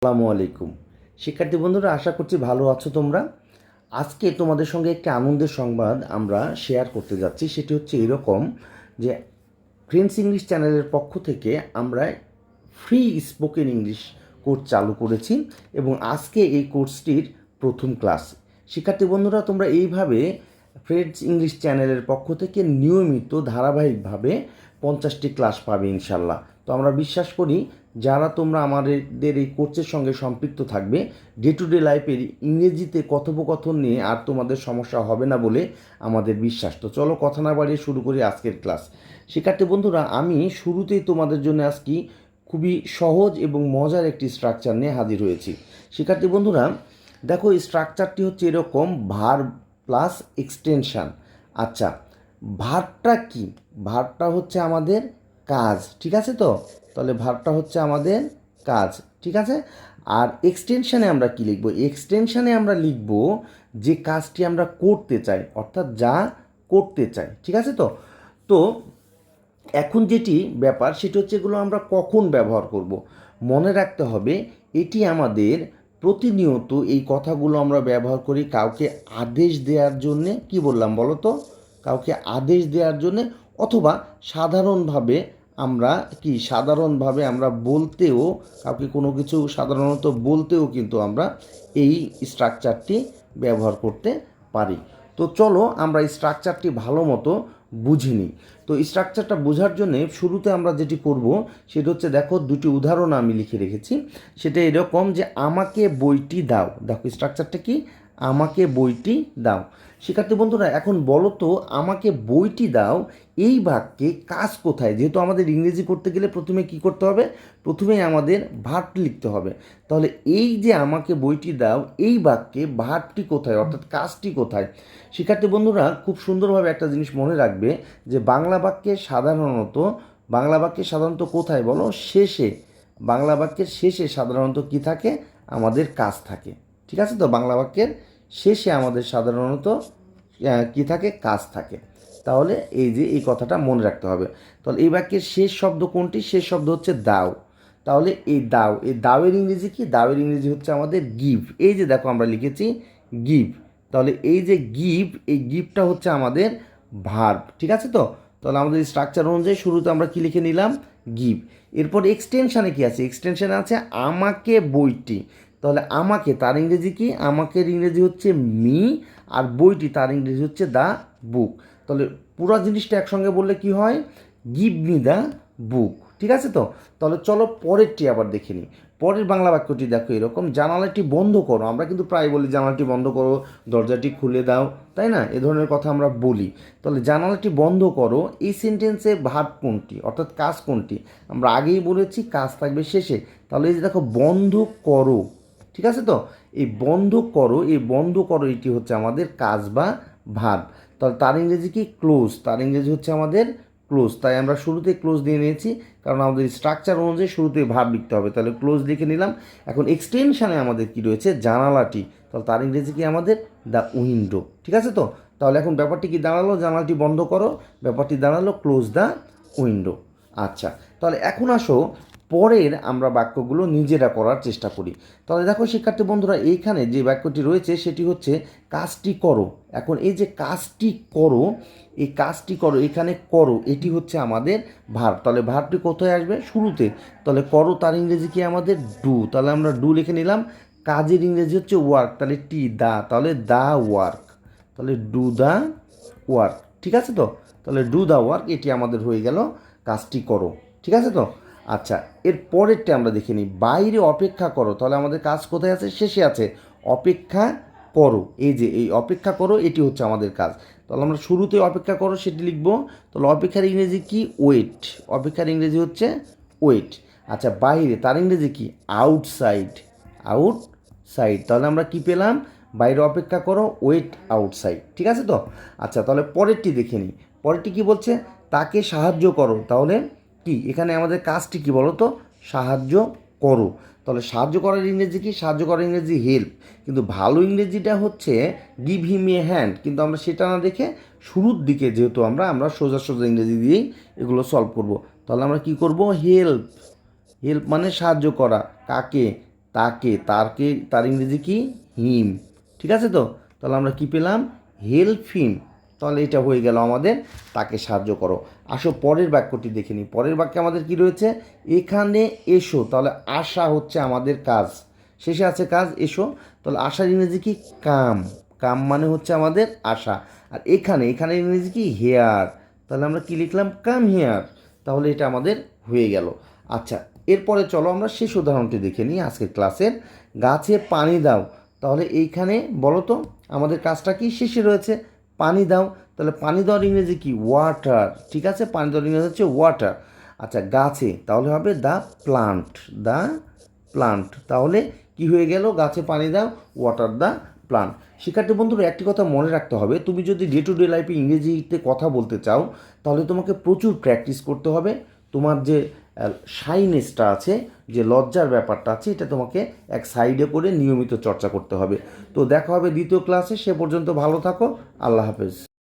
আসসালামু আলাইকুম শিক্ষার্থী বন্ধুরা, আশা করছি ভালো আছো তোমরা। আজকে তোমাদের সঙ্গে একটি আনন্দের সংবাদ আমরা শেয়ার করতে যাচ্ছি। সেটি হচ্ছে এরকম যে ফ্রেন্ডস ইংলিশ চ্যানেলের পক্ষ থেকে আমরা ফ্রি স্পোকেন ইংলিশ কোর্স চালু করেছি এবং আজকে এই কোর্সটির প্রথম ক্লাস। শিক্ষার্থী বন্ধুরা, তোমরা এইভাবে ফ্রেন্ডস ইংলিশ চ্যানেলের পক্ষ থেকে নিয়মিত ধারাবাহিকভাবে 50টি ক্লাস পাবে ইনশাল্লাহ। তো আমরা বিশ্বাস করি যারা তোমরা আমাদের এই কোর্সের সঙ্গে সম্পৃক্ত থাকবে, ডে টু ডে লাইফের ইংরেজিতে কথোপকথন নিয়ে আর তোমাদের সমস্যা হবে না বলে আমাদের বিশ্বাস। তো চলো কথা না বাড়িয়ে শুরু করি আজকের ক্লাস। শিক্ষার্থী বন্ধুরা, আমি শুরুতেই তোমাদের জন্য আজকে খুবই সহজ এবং মজার একটি স্ট্রাকচার নিয়ে হাজির হয়েছি। শিক্ষার্থী বন্ধুরা, দেখো এই স্ট্রাকচারটি হচ্ছে এরকম: ভার্ব প্লাস এক্সটেনশান। আচ্ছা, ভার্বটা কি? ভার্বটা হচ্ছে আমাদের কাজ, ঠিক আছে? তো তাহলে ভার্বটা হচ্ছে আমাদের কাজ, ঠিক আছে? আর এক্সটেনশানে আমরা কি লিখব? এক্সটেনশানে আমরা লিখব যে কাজটি আমরা করতে চাই, অর্থাৎ যা করতে চাই, ঠিক আছে? তো তো এখন যেটি ব্যাপার সেটি হচ্ছে এগুলো আমরা কখন ব্যবহার করব। মনে রাখতে হবে এটি আমাদের প্রতিনিয়ত এই কথাগুলো আমরা ব্যবহার করি কাউকে আদেশ দেওয়ার জন্যে। কি বললাম বলো তো? কাউকে আদেশ দেওয়ার জন্যে, অথবা সাধারণভাবে আমরা বলতেও, কাউকে কোনো কিছু সাধারণত বলতেও কিন্তু আমরা এই স্ট্রাকচারটি ব্যবহার করতে পারি। তো চলো আমরা এই স্ট্রাকচারটি ভালো মতো বুঝে নিই। তো স্ট্রাকচারটা বোঝার জন্য শুরুতে আমরা যেটি করব সেটা হচ্ছে, দেখো দুটি উদাহরণ আমি লিখে রেখেছি। সেটা এরকম যে আমাকে বইটি দাও। দেখো স্ট্রাকচারটা কি? আমাকে বইটি দাও। শিক্ষার্থী বন্ধুরা, এখন বলো তো, আমাকে বইটি দাও এই বাক্যে কাজ কোথায়? যেহেতু আমাদের ইংরেজি করতে গেলে প্রথমে কি করতে হবে? প্রথমেই আমাদের ভার্বটি লিখতে হবে। তাহলে এই যে আমাকে বইটি দাও এই বাক্যে ভার্বটি কোথায়, অর্থাৎ কাজটি কোথায়? শিক্ষার্থী বন্ধুরা, খুব সুন্দরভাবে একটা জিনিস মনে রাখবে যে বাংলা বাক্যে সাধারণত কোথায় বলো? শেষে। বাংলা বাক্যের শেষে সাধারণত কি থাকে? আমাদের কাজ থাকে, ঠিক আছে? তো বাংলা বাক্যের শেষে আমাদের সাধারণত কি থাকে? কাজ থাকে। তাহলে এই কথাটা মনে রাখতে হবে। তাহলে এই বাক্যের শেষ শব্দ কোনটি? শেষ শব্দ হচ্ছে দাও। তাহলে এই দাওয়ের ইংরেজি কি? দাওয়ের ইংরেজি হচ্ছে আমাদের গিভ। এই যে দেখো আমরা লিখেছি গিভ। তাহলে এই যে গিভ, এই গিভটা হচ্ছে আমাদের ভার্ব, ঠিক আছে? তো তাহলে আমাদের স্ট্রাকচার অনুযায়ী শুরুতে আমরা কি লিখে নিলাম? গিভ। এরপর এক্সটেনশানে কি আছে? এক্সটেনশানে আছে আমাকে বইটি। তাহলে আমাকে, তার ইংরেজি কি? আমাকের ইংরেজি হচ্ছে মি, আর বইটি তার ইংরেজি হচ্ছে দ্য বুক। তাহলে পুরো জিনিসটা একসঙ্গে বললে কি হয়? গিভ মি দ্য বুক, ঠিক আছে? তো তাহলে চলো পরেরটি আবার দেখে নিই। পরের বাংলা বাক্যটি দেখো এরকম: জানালাটি বন্ধ করো। আমরা কিন্তু প্রায় বলি জানালাটি বন্ধ করো, দরজাটি খুলে দাও, তাই না? এ ধরনের কথা আমরা বলি। তাহলে জানালাটি বন্ধ করো, এই সেন্টেন্সে ভার্ব কোনটি, অর্থাৎ কাজ কোনটি? আমরা আগেই বলেছি কাজ থাকবে শেষে। তাহলে এই যে দেখো বন্ধ করো, ঠিক আছে? তো এই বন্ধ করো, এটি হচ্ছে আমাদের কাজ বা ভার্ব। তাহলে তার ইংরেজি কি? ক্লোজ। তার ইংরেজি হচ্ছে আমাদের ক্লোজ। তাই আমরা শুরুতে ক্লোজ দিয়ে নিয়েছি, কারণ আমাদের স্ট্রাকচার অনুযায়ী শুরুতে ভার্ব লিখতে হবে। তাহলে ক্লোজ লিখে নিলাম। এখন এক্সটেনশানে আমাদের কি রয়েছে? জানালাটি। তাহলে তার ইংরেজি কি? আমাদের দ্য উইন্ডো, ঠিক আছে? তো তাহলে এখন ব্যাপারটি কি দাঁড়ালো? জানালাটি বন্ধ করো, ব্যাপারটি দাঁড়ালো ক্লোজ দ্য উইন্ডো। আচ্ছা, তাহলে এখন আসো পরের আমরা বাক্যগুলো নিজেরা করার চেষ্টা করি। তাহলে দেখো শিক্ষার্থী বন্ধুরা, এইখানে যে বাক্যটি রয়েছে সেটি হচ্ছে কাজটি করো। এখন এই যে কাজটি করো, এই কাজটি করো, এখানে করো এটি হচ্ছে আমাদের ভার্ব। তাহলে ভার্বটি কোথায় আসবে? শুরুতে। তাহলে করো তার ইংরেজি কি? আমাদের ডু। তাহলে আমরা ডু লিখে নিলাম। কাজের ইংরেজি হচ্ছে ওয়ার্ক, তাহলে টি দা, তাহলে দা ওয়ার্ক। তাহলে ডু দা ওয়ার্ক, ঠিক আছে? তো তাহলে ডু দা ওয়ার্ক এটি আমাদের হয়ে গেল কাজটি করো, ঠিক আছে? তো আচ্ছা, এর পরেরটা আমরা দেখে নিই। বাইরে অপেক্ষা করো। তাহলে আমাদের কাজ কোথায় আছে? শেষে আছে। অপেক্ষা করো, এই যে এই অপেক্ষা করো এটি হচ্ছে আমাদের কাজ। তাহলে আমরা শুরুতে অপেক্ষা করো সেটি লিখব। তাহলে অপেক্ষার ইংরেজি কি? ওয়েট। অপেক্ষার ইংরেজি হচ্ছে ওয়েট। আচ্ছা, বাইরে, তার ইংরেজি কি? আউটসাইড। আউটসাইড। তাহলে আমরা কি পেলাম? বাইরে অপেক্ষা করো, ওয়েট আউটসাইড, ঠিক আছে? তো আচ্ছা, তাহলে পরেরটি দেখে নিই। পরেরটি কি বলছে? তাকে সাহায্য করো। তাহলে কি এখানে আমাদের কাজটি কি বলো তো? সাহায্য করো। তাহলে সাহায্য করার ইংরেজি কি? সাহায্য করার ইংরেজি হেল্প। কিন্তু ভালো ইংরেজিটা হচ্ছে গিভ হিম এ হ্যান্ড, কিন্তু আমরা সেটা না দেখে শুরুর দিকে যেহেতু আমরা সোজা ইংরেজি দিয়েই এগুলো সলভ করব। তাহলে আমরা কি করব? হেল্প। হেল্প মানে সাহায্য করা। কাকে? তাকে, তার ইংরেজি কি? হিম। ঠিক আছে তো? তাহলে আমরা কি পেলাম? Help him. তাহলে এটা হয়ে গেল আমাদের তাকে সাহায্য করো। আসো পরের বাক্যটি দেখে নিই। পরের বাক্যে আমাদের কি রয়েছে? এখানে এসো। তাহলে আসা হচ্ছে আমাদের কাজ, শেষে আছে কাজ, এসো। তাহলে আসার ইংরেজি কি? কাম। কাম মানে হচ্ছে আমাদের আসা। আর এখানে ইংরেজি কি? হেয়ার। তাহলে আমরা কি লিখলাম? Come here. তাহলে এটা আমাদের হয়ে গেল। আচ্ছা, এরপরে চলো আমরা শেষ উদাহরণটি দেখে নিই আজকের ক্লাসের। গাছে পানি দাও। তাহলে এইখানে বলো তো আমাদের কাজটা কি? শেষে রয়েছে পানি দাও। তাহলে পানি দেওয়ার ইংরেজি কি? ওয়াটার। ঠিক আছে, পানি দেওয়ার ইংরেজি হচ্ছে ওয়াটার। আচ্ছা, গাছে তাহলে হবে দ্য প্লান্ট। The plant. তাহলে কি হয়ে গেল? গাছে পানি দাও, ওয়াটার দ্য প্লান্ট। শিক্ষার্থী বন্ধুরা, একটি কথা মনে রাখতে হবে, তুমি যদি ডে টু ডে লাইফে ইংরেজিতে কথা বলতে চাও তাহলে তোমাকে প্রচুর প্র্যাকটিস করতে হবে। তোমার যে শাইনেসটা আছে, যে লজ্জার ব্যাপারটা আছে, এটা তোমাকে এক সাইডে করে নিয়মিত চর্চা করতে হবে। তো দেখা হবে দ্বিতীয় ক্লাসে। সে পর্যন্ত ভালো থাকো। আল্লাহ হাফেজ।